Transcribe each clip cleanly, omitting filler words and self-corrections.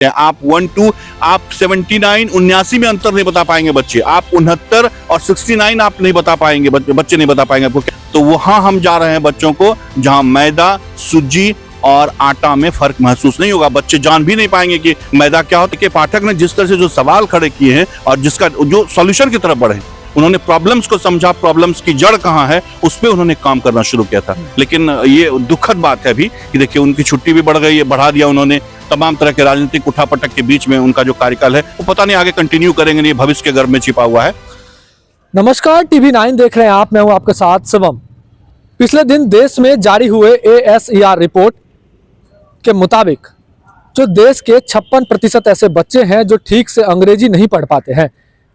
आप 1-2 आप 79 79 में अंतर नहीं बता पाएंगे बच्चे, आप 69 और 69 आप नहीं बता पाएंगे, बच्चे नहीं बता पाएंगे आपको। तो वहां हम जा रहे हैं बच्चों को जहां मैदा, सूजी और आटा में फर्क महसूस नहीं होगा। बच्चे जान भी नहीं पाएंगे कि मैदा क्या होता है। कि पाठक ने जिस तरह से जो सवाल खड़े किए हैं और जिसका जो सॉल्यूशन की तरफ बढ़े, उन्होंने प्रॉब्लम्स को समझा, प्रॉब्लम्स की जड़ कहाँ है उस पे उन्होंने काम करना शुरू किया था। लेकिन ये दुखद बात है अभी कि देखिए उनकी छुट्टी भी बढ़ गई है, बढ़ा दिया उन्होंने। तमाम तरह के राजनीतिक उठापटक के बीच में उनका जो कार्यकाल है वो पता नहीं आगे कंटिन्यू करेंगे नहीं, भविष्य के गर्भ में छिपा हुआ है। नमस्कार, टीवी 9 देख रहे हैं आप, मैं हूं आपके साथ शिवम। पिछले दिन देश में जारी हुए ASER रिपोर्ट के मुताबिक जो देश के 56% ऐसे बच्चे हैं जो ठीक से अंग्रेजी नहीं पढ़ पाते हैं,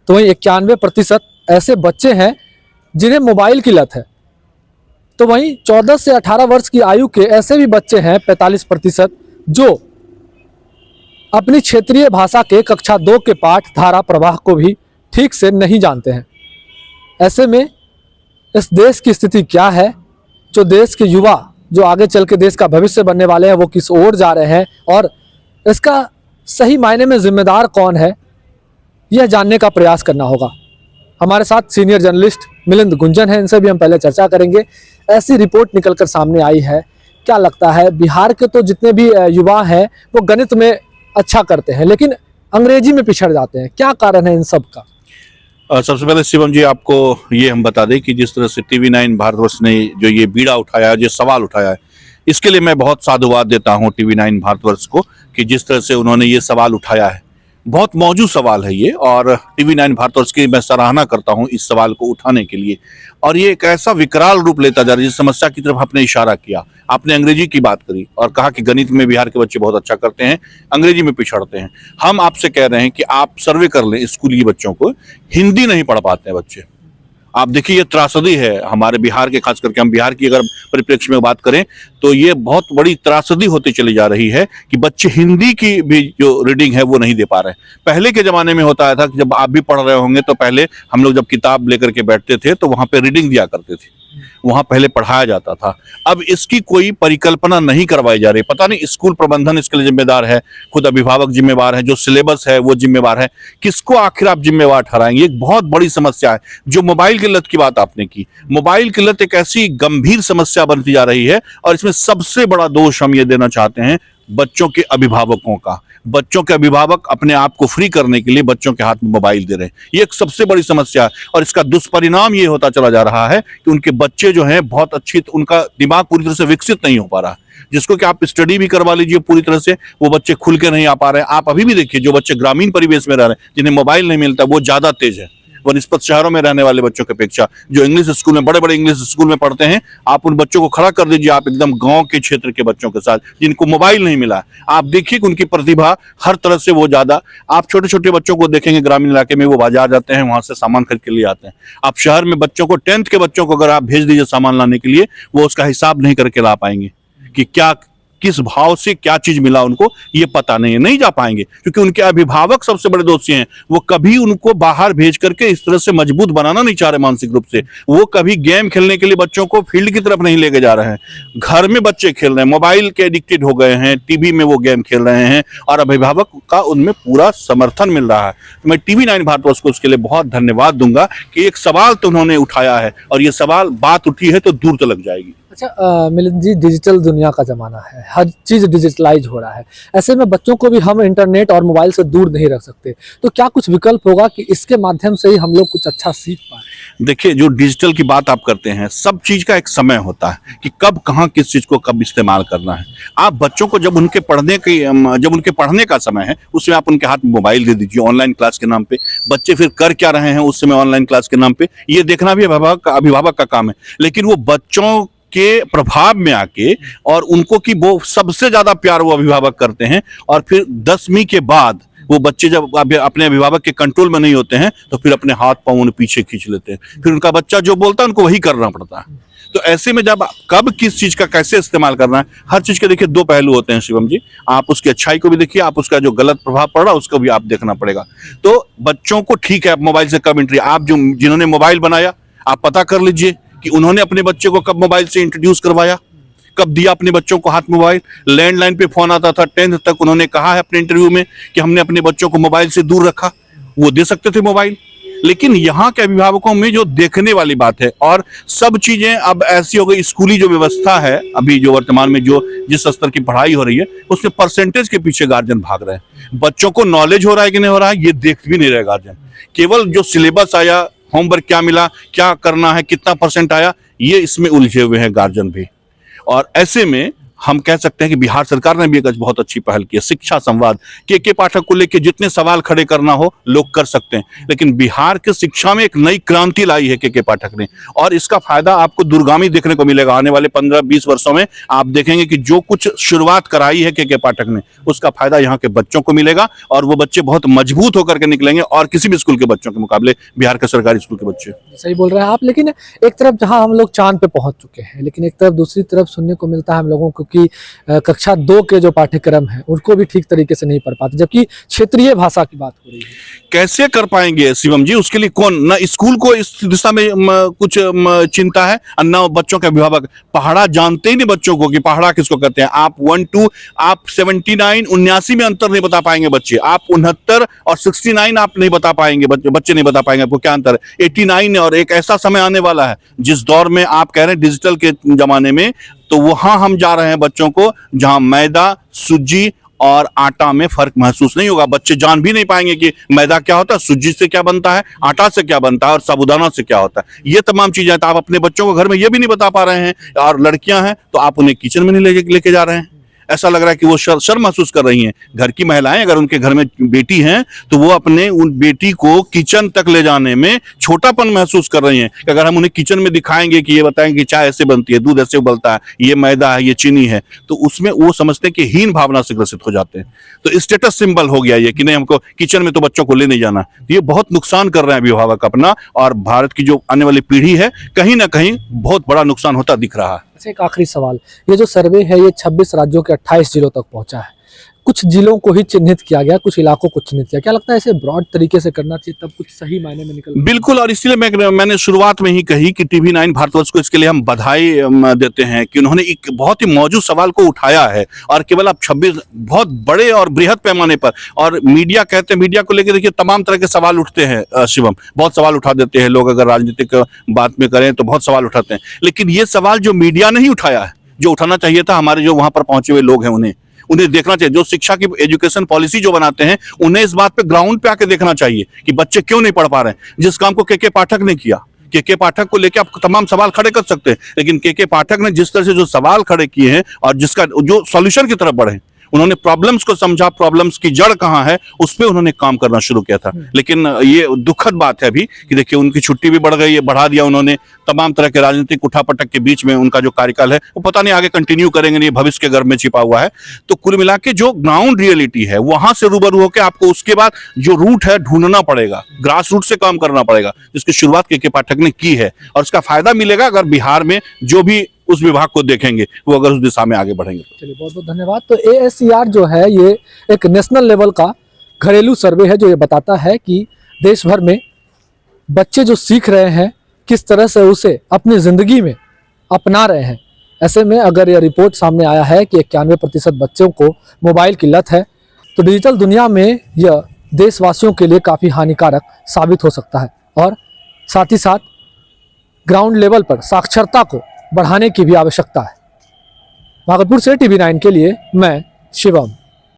तो वहीं 91% ऐसे बच्चे हैं जिन्हें मोबाइल की लत है। तो वहीं 14 से 18 वर्ष की आयु के ऐसे भी बच्चे हैं 45% जो अपनी क्षेत्रीय भाषा के कक्षा 2 के पाठ धारा प्रवाह को भी ठीक से नहीं जानते हैं। ऐसे में इस देश की स्थिति क्या है, जो देश के युवा जो आगे चल के देश का भविष्य बनने वाले हैं वो किस ओर जा रहे हैं और इसका सही मायने में जिम्मेदार कौन है, यह जानने का प्रयास करना होगा। हमारे साथ सीनियर जर्नलिस्ट मिलिंद गुंजन हैं, इनसे भी हम पहले चर्चा करेंगे। ऐसी रिपोर्ट निकलकर सामने आई है, क्या लगता है बिहार के तो जितने भी युवा हैं वो गणित में अच्छा करते हैं लेकिन अंग्रेजी में पिछड़ जाते हैं, क्या कारण है इन सब का? सबसे पहले शिवम जी आपको ये हम बता दें कि जिस तरह से टीवी 9 भारतवर्ष ने जो ये बीड़ा उठाया है, जो सवाल उठाया है, इसके लिए मैं बहुत साधुवाद देता हूँ टीवी 9 भारतवर्ष को कि जिस तरह से उन्होंने ये सवाल उठाया है। बहुत मौजूद सवाल है ये और टीवी 9 भारतवर्ष की मैं सराहना करता हूँ इस सवाल को उठाने के लिए। और ये एक ऐसा विकराल रूप लेता जा रहा है जिस समस्या की तरफ आपने इशारा किया। आपने अंग्रेजी की बात करी और कहा कि गणित में बिहार के बच्चे बहुत अच्छा करते हैं, अंग्रेजी में पिछड़ते हैं। हम आपसे कह रहे हैं कि आप सर्वे कर लें स्कूली बच्चों को, हिंदी नहीं पढ़ पाते हैं बच्चे। आप देखिए ये त्रासदी है हमारे बिहार के, खास करके हम बिहार की अगर परिप्रेक्ष्य में बात करें तो ये बहुत बड़ी त्रासदी होती चली जा रही है कि बच्चे हिंदी की भी जो रीडिंग है वो नहीं दे पा रहे हैं। पहले के जमाने में होता था कि जब आप भी पढ़ रहे होंगे तो पहले हम लोग जब किताब लेकर के बैठते थे तो वहां पे रीडिंग दिया करते थे, वहां पहले पढ़ाया जाता था। अब इसकी कोई परिकल्पना नहीं करवाई जा रही। पता नहीं स्कूल प्रबंधन इसके लिए जिम्मेदार है, खुद अभिभावक जिम्मेवार है, जो सिलेबस है वो जिम्मेवार है, किसको आखिर आप जिम्मेवार ठहराएंगे? एक बहुत बड़ी समस्या है। जो मोबाइल की लत की बात आपने की, मोबाइल की लत एक ऐसी गंभीर समस्या बनती जा रही है और इसमें सबसे बड़ा दोष हम ये देना चाहते हैं बच्चों के अभिभावकों का। बच्चों के अभिभावक अपने आप को फ्री करने के लिए बच्चों के हाथ में मोबाइल दे रहे हैं, ये एक सबसे बड़ी समस्या है। और इसका दुष्परिणाम ये होता चला जा रहा है कि उनके बच्चे जो हैं बहुत अच्छी, उनका दिमाग पूरी तरह से विकसित नहीं हो पा रहा। जिसको कि आप स्टडी भी करवा लीजिए पूरी तरह से, वो बच्चे खुल के नहीं आ पा रहे हैं। आप अभी भी देखिए जो बच्चे ग्रामीण परिवेश में रह रहे हैं, जिन्हें मोबाइल नहीं मिलता, वो ज्यादा तेज है बनिस्पत शहरों में रहने वाले बच्चों की अपेक्षा। जो इंग्लिश स्कूल में, बड़े बड़े इंग्लिश स्कूल में पढ़ते हैं, आप उन बच्चों को खड़ा कर दीजिए आप एकदम गांव के क्षेत्र के बच्चों के साथ जिनको मोबाइल नहीं मिला, आप देखिए कि उनकी प्रतिभा हर तरह से वो ज्यादा। आप छोटे छोटे बच्चों को देखेंगे ग्रामीण इलाके में, वो बाजार जाते हैं, वहां से सामान खरीद के लिए आते हैं। आप शहर में बच्चों को, 10th के बच्चों को अगर आप भेज दीजिए सामान लाने के लिए, वो उसका हिसाब नहीं करके ला पाएंगे कि क्या, किस भाव से क्या चीज मिला, उनको ये पता नहीं है, नहीं जा पाएंगे क्योंकि उनके अभिभावक सबसे बड़े दोषी हैं। वो कभी उनको बाहर भेज करके इस तरह से मजबूत बनाना नहीं चाह रहे मानसिक रूप से। वो कभी गेम खेलने के लिए बच्चों को फील्ड की तरफ नहीं लेके जा रहे हैं। घर में बच्चे खेल रहे हैं, मोबाइल के एडिक्टेड हो गए हैं, टीवी में वो गेम खेल रहे हैं और अभिभावक का उनमें पूरा समर्थन मिल रहा है। तो मैं टीवी 9 भारतवर्ष को उसके लिए बहुत धन्यवाद दूंगा कि एक सवाल तो उन्होंने उठाया है और ये सवाल, बात उठी है तो दूर तक जाएगी। अच्छा मिलिंद जी, डिजिटल दुनिया का जमाना है, हर चीज़ डिजिटलाइज हो रहा है। ऐसे में बच्चों को भी हम इंटरनेट और मोबाइल से दूर नहीं रख सकते, तो क्या कुछ विकल्प होगा कि इसके माध्यम से ही हम लोग कुछ अच्छा सीख पाए? देखिए जो डिजिटल की बात आप करते हैं, सब चीज का एक समय होता है कि कब कहाँ किस चीज को कब इस्तेमाल करना है। आप बच्चों को जब उनके पढ़ने का समय है उसमें आप उनके हाथ में मोबाइल दे दीजिए ऑनलाइन क्लास के नाम पे। बच्चे फिर कर क्या रहे हैं उस समय ऑनलाइन क्लास के नाम पे, ये देखना भी अभिभावक का काम है। लेकिन वो बच्चों के प्रभाव में आके और उनको कि वो सबसे ज्यादा प्यार वो अभिभावक करते हैं और फिर 10वीं के बाद वो बच्चे जब अपने अभिभावक के कंट्रोल में नहीं होते हैं तो फिर अपने हाथ पांव उन्हें पीछे खींच लेते हैं, फिर उनका बच्चा जो बोलता है उनको वही करना पड़ता है। तो ऐसे में जब कब किस चीज का कैसे इस्तेमाल करना है, हर चीज के देखिए दो पहलू होते हैं शिवम जी। आप उसकी अच्छाई को भी देखिए, आप उसका जो गलत प्रभाव पड़ रहा है उसको भी आप देखना पड़ेगा। तो बच्चों को ठीक है आप मोबाइल से कब एंट्री, आप जिन्होंने मोबाइल बनाया आप पता कर लीजिए कि उन्होंने अपने बच्चे को कब मोबाइल से इंट्रोड्यूस करवाया, कब दिया अपने बच्चों को हाथ मोबाइल? लैंडलाइन पे फोन आता था। 10th तक उन्होंने कहा है अपने इंटरव्यू में कि हमने अपने बच्चों को मोबाइल से दूर रखा। वो दे सकते थे मोबाइल, लेकिन यहाँ के अभिभावकों में जो देखने वाली बात है, और सब चीजें अब ऐसी हो गई। स्कूली जो व्यवस्था है अभी, जो वर्तमान में जो जिस स्तर की पढ़ाई हो रही है, उसमें परसेंटेज के पीछे गार्जियन भाग रहे हैं। बच्चों को नॉलेज हो रहा है कि नहीं हो रहा है, ये देख भी नहीं रहे गार्जियन। केवल जो सिलेबस आया, होमवर्क क्या मिला, क्या करना है, कितना परसेंट आया, ये इसमें उलझे हुए हैं गार्जियन भी। और ऐसे में हम कह सकते हैं कि बिहार सरकार ने भी एक बहुत अच्छी पहल की है, शिक्षा संवाद। के पाठक को लेकर जितने सवाल खड़े करना हो लोग कर सकते हैं, लेकिन बिहार के शिक्षा में एक नई क्रांति लाई है के पाठक ने, और इसका फायदा आपको दूरगामी देखने को मिलेगा। आने वाले 15-20 वर्षों में आप देखेंगे कि जो कुछ शुरुआत कराई है के पाठक ने, उसका फायदा यहाँ के बच्चों को मिलेगा, और वो बच्चे बहुत मजबूत होकर के निकलेंगे, और किसी भी स्कूल के बच्चों के मुकाबले बिहार के सरकारी स्कूल के बच्चे। सही बोल रहे हैं आप। लेकिन एक तरफ जहां हम लोग चांद पे पहुंच चुके हैं, लेकिन एक तरफ दूसरी तरफ सुनने को मिलता है हम लोगों को कि कक्षा 2 के जो पाठ्यक्रम है उनको भी ठीक तरीके से नहीं पढ़ पाते, जबकि क्षेत्रीय भाषा की बात हो रही है। कैसे कर पाएंगे शिवम जी? उसके लिए कौन, ना स्कूल को इस दिशा में कुछ चिंता है, और ना बच्चों के अभिभावक। पहाड़ा जानते ही नहीं बच्चों को कि पहाड़ा किसको कहते हैं। आप 1-2, आप 79, 79 में अंतर नहीं बता पाएंगे बच्चे। आप 69 और 69 आप नहीं बता पाएंगे, बच्चे नहीं बता पाएंगे आपको क्या अंतर है। 89 और एक ऐसा समय आने वाला है जिस दौर में आप कह रहे हैं डिजिटल के जमाने में, तो वहां हम जा रहे हैं बच्चों को जहां मैदा, सूजी और आटा में फर्क महसूस नहीं होगा। बच्चे जान भी नहीं पाएंगे कि मैदा क्या होता है, सूजी से क्या बनता है, आटा से क्या बनता है, और साबूदाना से क्या होता है। ये तमाम चीजें तो आप अपने बच्चों को घर में ये भी नहीं बता पा रहे हैं। और लड़कियां हैं तो आप उन्हें किचन में नहीं लेके जा रहे हैं। ऐसा लग रहा है कि वो शर्म महसूस कर रही हैं। घर की महिलाएं, अगर उनके घर में बेटी हैं, तो वो अपने उन बेटी को किचन तक ले जाने में छोटापन महसूस कर रही हैं। कि अगर हम उन्हें किचन में दिखाएंगे कि ये बताएंगे कि चाय ऐसे बनती है, दूध ऐसे उबलता है, ये मैदा है, ये चीनी है, तो उसमें वो समझते हैं कि हीन भावना से ग्रसित हो जाते हैं। तो स्टेटस सिंबल हो गया ये कि नहीं, हमको किचन में तो बच्चों को ले नहीं जाना। तो ये बहुत नुकसान कर रहे हैं अभिभावक अपना, और भारत की जो आने वाली पीढ़ी है कहीं ना कहीं बहुत बड़ा नुकसान होता दिख रहा है। अच्छा, एक आखिरी सवाल, ये जो सर्वे है ये 26 राज्यों के 28 जिलों तक पहुंचा है। कुछ जिलों को ही चिन्हित किया गया, कुछ इलाकों को चिन्हित किया। क्या लगता है इसे ब्रॉड तरीके से करना चाहिए, तब कुछ सही मायने में निकल? बिल्कुल, और इसलिए मैंने शुरुआत में ही कही कि TV9 भारतवर्ष को इसके लिए हम बधाई देते हैं कि उन्होंने एक बहुत ही मौजूद सवाल को उठाया है, और केवल अब 26 बहुत बड़े और बृहद पैमाने पर। और मीडिया कहते हैं, मीडिया को लेकर देखिए तमाम तरह के सवाल उठते हैं शिवम, बहुत सवाल उठा देते हैं लोग। अगर राजनीतिक बात में करें तो बहुत सवाल उठाते हैं, लेकिन ये सवाल जो मीडिया नहीं उठाया है, जो उठाना चाहिए था हमारे जो वहां पर पहुंचे हुए लोग हैं, उन्हें देखना चाहिए। जो शिक्षा की एजुकेशन पॉलिसी जो बनाते हैं, उन्हें इस बात पे ग्राउंड पे आके देखना चाहिए कि बच्चे क्यों नहीं पढ़ पा रहे हैं। जिस काम को के पाठक ने किया, के पाठक को लेकर आप तमाम सवाल खड़े कर सकते हैं, लेकिन के पाठक ने जिस तरह से जो सवाल खड़े किए हैं और जिसका जो सॉल्यूशन की तरफ बढ़े, उन्होंने प्रॉब्लम्स को समझा, प्रॉब्लम्स की जड़ कहां है, उस पे उन्होंने काम करना शुरू किया था। लेकिन ये दुखद बात है अभी कि देखिए उनकी छुट्टी भी बढ़ गई है, बढ़ा दिया उन्होंने। तमाम तरह के राजनीतिक उठापटक के बीच में उनका जो कार्यकाल है वो पता नहीं आगे कंटिन्यू करेंगे नहीं, भविष्य के गर्भ में छिपा हुआ है। तो कुल मिला के जो ग्राउंड रियलिटी है वहां से रूबरू होकर आपको उसके बाद जो रूट है ढूंढना पड़ेगा, ग्रास रूट से काम करना पड़ेगा, जिसकी शुरुआत के पाठक ने की है। और उसका फायदा मिलेगा अगर बिहार में जो भी उस विभाग को देखेंगे वो अगर उस दिशा में आगे बढ़ेंगे। चलिए, बहुत बहुत धन्यवाद। तो ASER जो है ये एक नेशनल लेवल का घरेलू सर्वे है, जो ये बताता है कि देश भर में बच्चे जो सीख रहे हैं किस तरह से उसे अपनी जिंदगी में अपना रहे हैं। ऐसे में अगर यह रिपोर्ट सामने आया है कि 91% बच्चों को मोबाइल की लत है, तो डिजिटल दुनिया में यह देशवासियों के लिए काफ़ी हानिकारक साबित हो सकता है। और साथ ही साथ ग्राउंड लेवल पर साक्षरता को बढ़ाने की भी आवश्यकता है। भागलपुर से TV9 के लिए मैं शिवम।